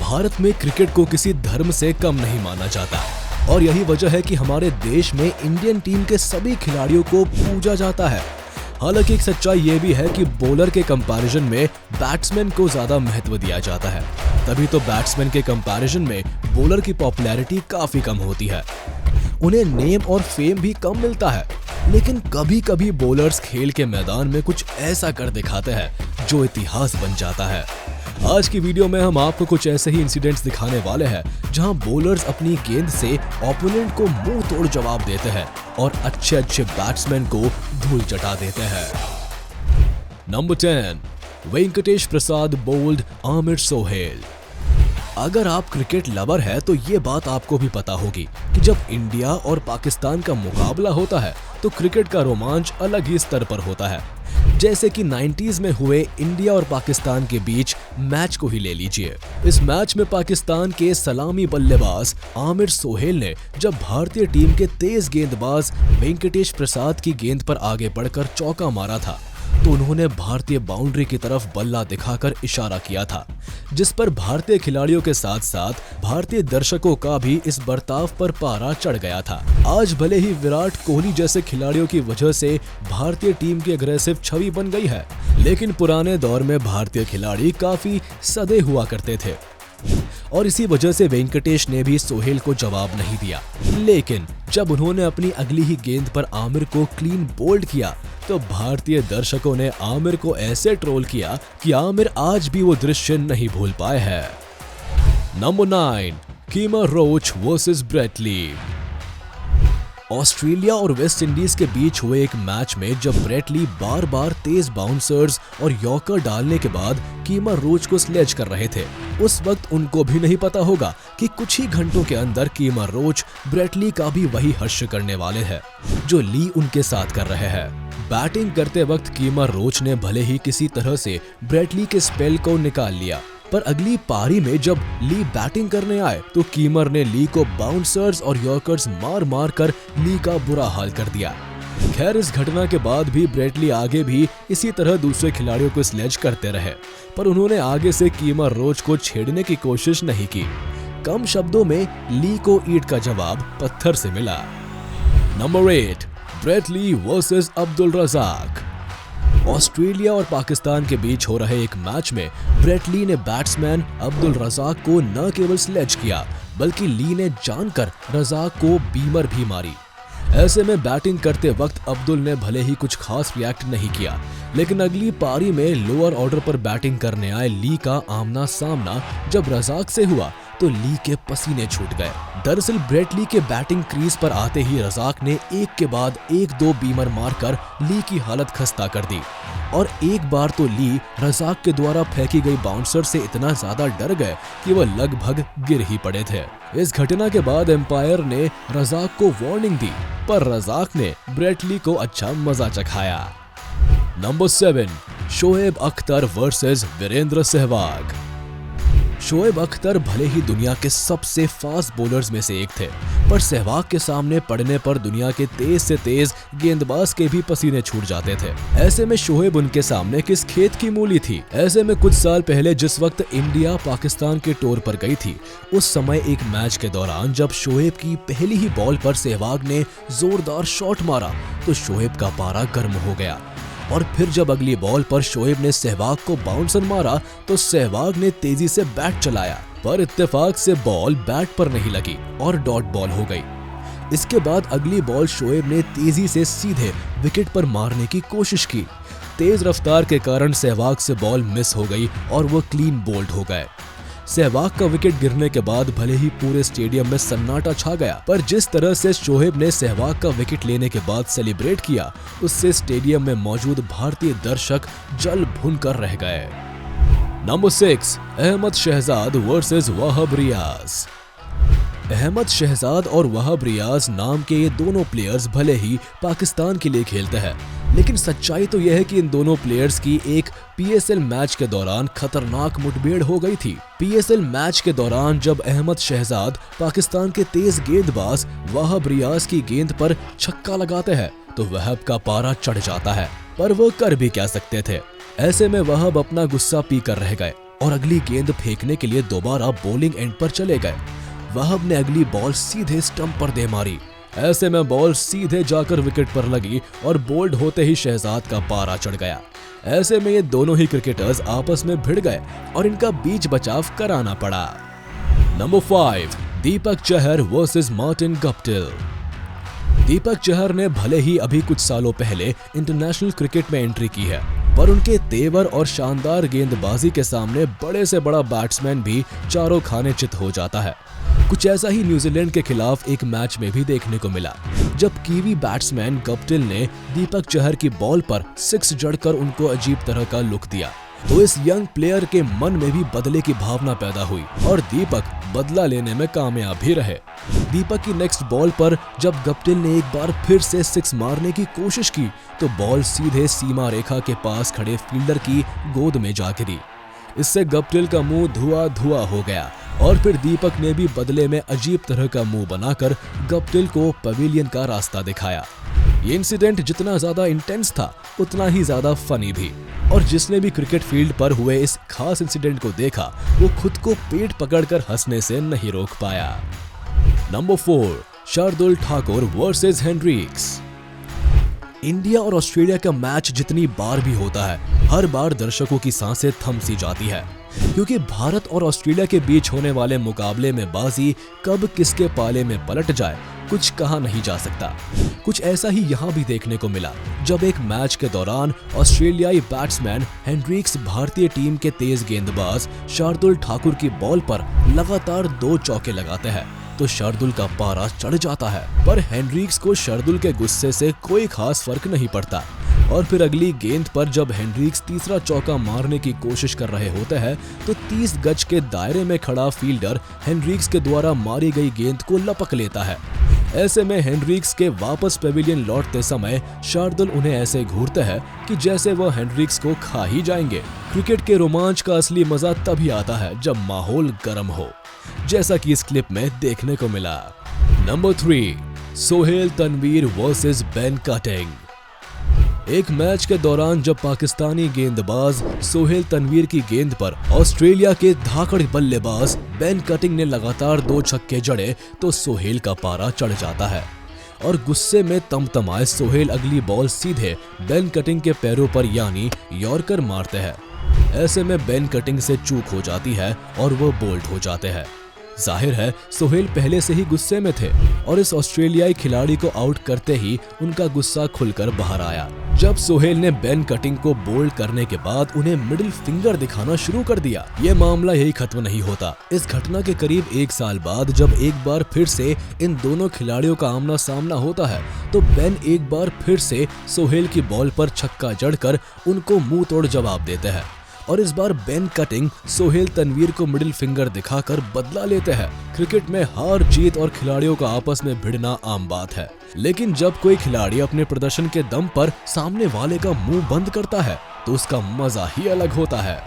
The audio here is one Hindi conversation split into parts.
भारत में क्रिकेट को किसी धर्म से कम नहीं माना जाता और यही वजह है कि हमारे देश में इंडियन टीम के सभी खिलाड़ियों को पूजा जाता है। हालांकि एक सच्चाई ये भी है कि बॉलर के कंपैरिजन में बैट्समैन को ज्यादा महत्व दिया जाता है, तभी तो बैट्समैन के कंपैरिजन में बॉलर की पॉपुलैरिटी काफी कम होती है। उन्हें नेम और फेम भी कम मिलता है, लेकिन कभी कभी बॉलर्स खेल के मैदान में कुछ ऐसा कर दिखाते हैं जो इतिहास बन जाता है। आज की वीडियो में हम आपको कुछ ऐसे ही इंसिडेंट्स दिखाने वाले हैं जहां बॉलर्स अपनी गेंद से ओपोनेंट को मुंह तोड़ जवाब देते हैं और अच्छे बैट्समैन को धूल चटा देते हैं। नंबर 10, वेंकटेश प्रसाद बोल्ड आमिर सोहेल। अगर आप क्रिकेट लवर है तो ये बात आपको भी पता होगी कि जब इंडिया और पाकिस्तान का मुकाबला होता है तो क्रिकेट का रोमांच अलग ही स्तर पर होता है। जैसे कि 90s में हुए इंडिया और पाकिस्तान के बीच मैच को ही ले लीजिए। इस मैच में पाकिस्तान के सलामी बल्लेबाज आमिर सोहेल ने जब भारतीय टीम के तेज गेंदबाज वेंकटेश प्रसाद की गेंद पर आगे बढ़कर चौका मारा था तो उन्होंने भारतीय बाउंड्री की तरफ बल्ला दिखाकर इशारा किया था, जिस पर भारतीय खिलाड़ियों के साथ साथ भारतीय दर्शकों का भी इस बर्ताव पर पारा चढ़ गया था। आज भले ही विराट कोहली जैसे खिलाड़ियों की वजह से भारतीय टीम की अग्रेसिव छवि बन गई है, लेकिन पुराने दौर में भारतीय खिलाड़ी काफी सदे हुआ करते थे और इसी वजह से वेंकटेश ने भी सोहेल को जवाब नहीं दिया। लेकिन जब उन्होंने अपनी अगली ही गेंद पर आमिर को क्लीन बोल्ड किया तो भारतीय दर्शकों ने आमिर को ऐसे ट्रोल किया कि आमिर आज भी वो दृश्य नहीं भूल पाए हैं। Number 9, Kemar Roach versus Brett Lee. Australia और वेस्ट इंडीज के बीच हुए एक मैच में जब ब्रेट ली बार बार तेज बाउंसर्स और यॉर्कर डालने के बाद कीमर रोच को स्लेज कर रहे थे, उस वक्त उनको भी नहीं पता होगा कि कुछ ही घंटों के अंदर कीमर रोच ब्रेट ली का भी वही हर्ष करने वाले हैं जो ली उनके साथ कर रहे हैं। बैटिंग करते वक्त कीमर रोच ने भले ही किसी तरह से ब्रेट ली के स्पेल को निकाल लिया, पर अगली पारी में जब ली बैटिंग करने आए तो कीमर ने ली को बाउंसर्स और यॉर्कर्स मार मार कर ली का बुरा हाल कर दिया। खैर, इस घटना के बाद भी ब्रेट ली आगे भी इसी तरह दूसरे खिलाड़ियों को स्लेज करते रहे, पर उन्होंने आगे से कीमर रोच को छेड़ने की कोशिश नहीं की। कम शब्दों में ली को ईंट का जवाब पत्थर से मिला। Number 8, Brett Lee versus Abdul Razzaq. Australia और पाकिस्तान के बीच हो रहे एक मैच में ब्रेट ली ने बैट्समैन अब्दुल रज़ाक को न केवल स्लेज किया बल्कि ली ने जानकर रज़ाक को बीमर भी मारी। ऐसे में बैटिंग करते वक्त अब्दुल ने भले ही कुछ खास रिएक्ट नहीं किया, लेकिन अगली पारी में लोअर ऑर्डर पर बैटिंग करने आए ली का आमना सामना जब रज़ाक से हुआ तो ली के पसीने छूट गए। दरअसल ब्रेट ली के बैटिंग क्रीज पर आते ही रज़ाक ने एक के बाद एक दो बीमर मारकर ली की हालत खस्ता कर दी और एक बार तो ली रज़ाक के द्वारा फेंकी गई बाउंसर से इतना ज्यादा डर गए कि वह लगभग गिर ही पड़े थे। इस घटना के बाद एम्पायर ने रज़ाक को वार्निंग दी, पर रज़ाक ने ब्रेट ली को अच्छा मजा चखाया। Number 7, Shoaib Akhtar versus Virender Sehwag. शोएब अख्तर भले ही दुनिया के सबसे फास्ट बॉलर्स में से एक थे, पर सहवाग के सामने पड़ने पर दुनिया के तेज से तेज गेंदबाज के भी पसीने छूट जाते थे। ऐसे में शोएब उनके सामने किस खेत की मूली थी। ऐसे में कुछ साल पहले जिस वक्त इंडिया पाकिस्तान के टूर पर गई थी, उस समय एक मैच के दौरान जब शोएब की पहली ही बॉल पर सहवाग ने जोरदार शॉट मारा तो शोएब का पारा गर्म हो गया और फिर जब अगली बॉल पर शोएब ने सहवाग को बाउंसर मारा तो सहवाग ने तेजी से बैट चलाया, पर इत्तेफाक से बॉल बैट पर नहीं लगी और डॉट बॉल हो गई। इसके बाद अगली बॉल शोएब ने तेजी से सीधे विकेट पर मारने की कोशिश की। तेज रफ्तार के कारण सहवाग से बॉल मिस हो गई और वो क्लीन बोल्ड हो गए। सहवाग का विकेट गिरने के बाद भले ही पूरे स्टेडियम में सन्नाटा छा गया, पर जिस तरह से शोएब ने सहवाग का विकेट लेने के बाद सेलिब्रेट किया, उससे स्टेडियम में मौजूद भारतीय दर्शक जल भुन कर रह गए। Number 6, Ahmad Shahzad versus Wahab Riaz. अहमद शहजाद और वहाब रियाज नाम के ये दोनों प्लेयर्स भले ही पाकिस्तान के लिए खेलते हैं, लेकिन सच्चाई तो यह है कि इन दोनों प्लेयर्स की एक पीएसएल मैच के दौरान खतरनाक मुठभेड़ हो गई थी। पीएसएल मैच के दौरान जब अहमद शहजाद पाकिस्तान के तेज गेंदबाज वहाब रियाज की गेंद पर छक्का लगाते हैं तो वहाब का पारा चढ़ जाता है, पर वो कर भी क्या सकते थे। ऐसे में वहाब अपना गुस्सा पी कर रह गए और अगली गेंद फेंकने के लिए दोबारा बॉलिंग एंड पर चले गए। वहाब ने अगली बॉल सीधे स्टंप पर दे मारी। ऐसे में बॉल सीधे जाकर विकेट पर लगी और बोल्ड होते ही शहजाद का पारा चढ़ गया। ऐसे में ये दोनों ही क्रिकेटर्स आपस में भिड़ गए और इनका बीच बचाव कराना पड़ा। Number 5, Deepak Chahar versus Martin Guptill. Deepak Chahar ने भले ही अभी कुछ सालों पहले इंटरनेशनल क्रिकेट में एंट्री की है, पर उनके तेवर और शानदार गेंदबाजी के सामने बड़े से बड़ा बैट्समैन भी चारों खाने चित हो जाता है। कुछ ऐसा ही न्यूजीलैंड के खिलाफ एक मैच में भी देखने को मिला, जब कीवी बैट्समैन गप्टिल ने दीपक चहर की बॉल पर 6 जड़कर उनको अजीब तरह का लुक दिया, तो इस यंग प्लेयर के मन में भी बदले की भावना पैदा हुई और दीपक बदला लेने में कामयाब भी रहे। दीपक की नेक्स्ट बॉल पर जब गप्टिल ने एक बार फिर से 6 मारने की कोशिश की, तो बॉल सीधे सीमा रेखा के पास खड़े फील्डर की गोद में जा गिरी। इससे गप्टिल का मुंह धुआं हो गया और फिर दीपक ने भी बदले में अजीब तरह का मुंह बनाकर गप्टिल को पवेलियन का रास्ता दिखाया। ये इंसिडेंट जितना ज्यादा इंटेंस था, उतना ही ज्यादा फनी भी, और जिसने भी क्रिकेट फील्ड पर हुए इस खास इंसिडेंट को देखा, वो खुद को पेट पकड़कर हंसने से नहीं रोक पाया। Number 4, Shardul Thakur versus Henriques. India और ऑस्ट्रेलिया का मैच जितनी बार भी होता है, हर बार दर्शकों की सांसें थम सी जाती है, क्योंकि भारत और ऑस्ट्रेलिया के बीच होने वाले मुकाबले में बाजी कब किसके पाले में पलट जाए, कुछ कहा नहीं जा सकता। कुछ ऐसा ही यहाँ भी देखने को मिला, जब एक मैच के दौरान ऑस्ट्रेलियाई बैट्समैन हेनरिक्स भारतीय टीम के तेज गेंदबाज शार्दुल ठाकुर की बॉल पर लगातार 2 चौके लगाते हैं, तो शार्दुल का पारा चढ़ जाता है। पर हेनरिक्स को शार्दुल के गुस्से से कोई खास फर्क नहीं पड़ता, और फिर अगली गेंद पर जब हेनरिक्स तीसरा चौका मारने की कोशिश कर रहे होते हैं, तो 30 गज के दायरे में खड़ा फील्डर हेनरिक्स के द्वारा मारी गई गेंद को लपक लेता है। ऐसे में हेनरिक्स के वापस पेविलियन लौटते समय शार्दुल उन्हें ऐसे घूरते हैं कि जैसे वह हेनरिक्स को खा ही जाएंगे। क्रिकेट के रोमांच का असली मजा तभी आता है जब माहौल गर्म हो, जैसा कि इस क्लिप में देखने को मिला। Number 3, Sohail Tanvir versus Ben Cutting. एक मैच के दौरान जब पाकिस्तानी गेंदबाज सोहेल तनवीर की गेंद पर ऑस्ट्रेलिया के धाकड़ बल्लेबाज बेन कटिंग ने लगातार 2 छक्के जड़े, तो सोहेल का पारा चढ़ जाता है और गुस्से में तमतमाए सोहेल अगली बॉल सीधे बेन कटिंग के पैरों पर यानी यॉर्कर मारते हैं। ऐसे में बेन कटिंग से चूक हो जाती है और वो बोल्ड हो जाते हैं। जाहिर है सोहेल पहले से ही गुस्से में थे और इस ऑस्ट्रेलियाई खिलाड़ी को आउट करते ही उनका गुस्सा खुलकर बाहर आया। जब सोहेल ने बेन कटिंग को बोल्ड करने के बाद उन्हें मिडिल फिंगर दिखाना शुरू कर दिया, ये मामला यही खत्म नहीं होता। इस घटना के करीब 1 साल बाद जब एक बार फिर से इन दोनों खिलाड़ियों का आमना सामना होता है, तो बेन एक बार फिर से सोहेल की बॉल पर छक्का जड़कर उनको मुंह तोड़ जवाब देते हैं और इस बार बेन कटिंग सोहेल तनवीर को मिडिल फिंगर दिखाकर बदला लेते हैं। क्रिकेट में हार जीत और खिलाड़ियों का आपस में भिड़ना आम बात है, लेकिन जब कोई खिलाड़ी अपने प्रदर्शन के दम पर सामने वाले का मुंह बंद करता है, तो उसका मजा ही अलग होता है।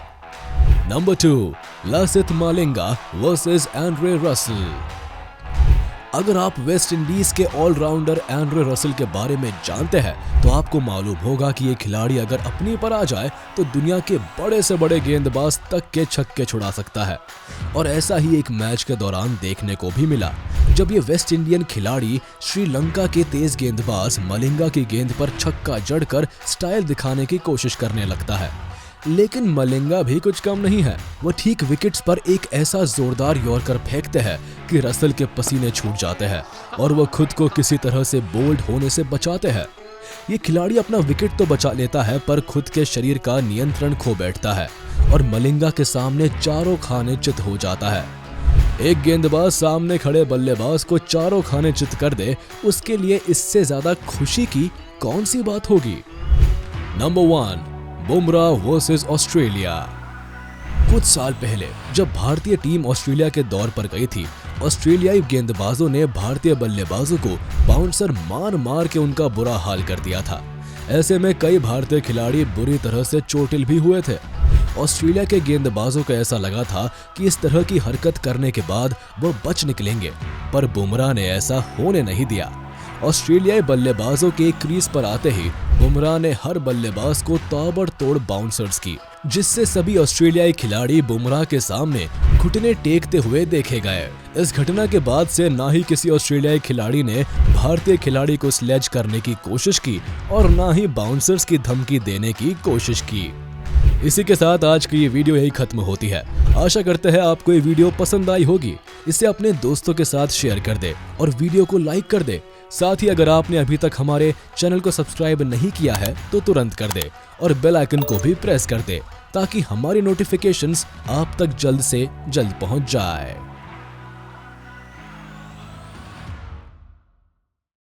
Number 2, Lasith Malinga versus Andre Russell. अगर आप वेस्ट इंडीज के ऑलराउंडर एंड्रे रसल के बारे में जानते हैं, तो आपको मालूम होगा कि ये खिलाड़ी अगर अपनी पर आ जाए तो दुनिया के बड़े से बड़े गेंदबाज तक के छक्के छुड़ा सकता है। और ऐसा ही एक मैच के दौरान देखने को भी मिला, जब ये वेस्ट इंडियन खिलाड़ी श्रीलंका के तेज गेंदबाज मलिंगा की गेंद पर छक्का जड़कर स्टाइल दिखाने की कोशिश करने लगता है। लेकिन मलिंगा भी कुछ कम नहीं है, वो ठीक विकेट्स पर एक ऐसा जोरदार यॉर्कर फेंकते हैं कि रसल के पसीने छूट जाते हैं और वो खुद को किसी तरह से बोल्ड होने से बचाते हैं। ये खिलाड़ी अपना विकेट तो बचा लेता है, पर खुद के शरीर का नियंत्रण खो बैठता है और मलिंगा के सामने चारों खाने चित हो जाता है। एक गेंदबाज सामने खड़े बल्लेबाज को चारों खाने चित कर दे, उसके लिए इससे ज्यादा खुशी की कौन सी बात होगी। Number 1, Bumrah versus Australia. कुछ साल पहले जब भारतीय टीम ऑस्ट्रेलिया के दौर पर गई थी, ऑस्ट्रेलियाई गेंदबाजों ने भारतीय बल्लेबाजों को बाउंसर मार मार के उनका बुरा हाल कर दिया था। ऐसे में कई भारतीय खिलाड़ी बुरी तरह से चोटिल भी हुए थे। ऑस्ट्रेलिया के गेंदबाजों को ऐसा लगा था कि इस तरह की हरकत करने के बाद वो बच निकलेंगे, पर बुमराह ने ऐसा होने नहीं दिया। ऑस्ट्रेलियाई बल्लेबाजों के क्रीज पर आते ही बुमराह ने हर बल्लेबाज को ताबड़तोड़ बाउंसर्स की, जिससे सभी ऑस्ट्रेलियाई खिलाड़ी बुमराह के सामने घुटने टेकते हुए देखे गए। इस घटना के बाद से ना ही किसी ऑस्ट्रेलियाई खिलाड़ी ने भारतीय खिलाड़ी को स्लेज करने की कोशिश की और ना ही बाउंसर्स की धमकी देने की कोशिश की। इसी के साथ आज की ये वीडियो यही खत्म होती है। आशा करते हैं आपको ये वीडियो पसंद आई होगी। इसे अपने दोस्तों के साथ शेयर कर दे और वीडियो को लाइक कर दे। साथ ही अगर आपने अभी तक हमारे चैनल को सब्सक्राइब नहीं किया है तो तुरंत कर दे और बेल आइकन को भी प्रेस कर दे, ताकि हमारी नोटिफिकेशंस आप तक जल्द से जल्द पहुंच जाए।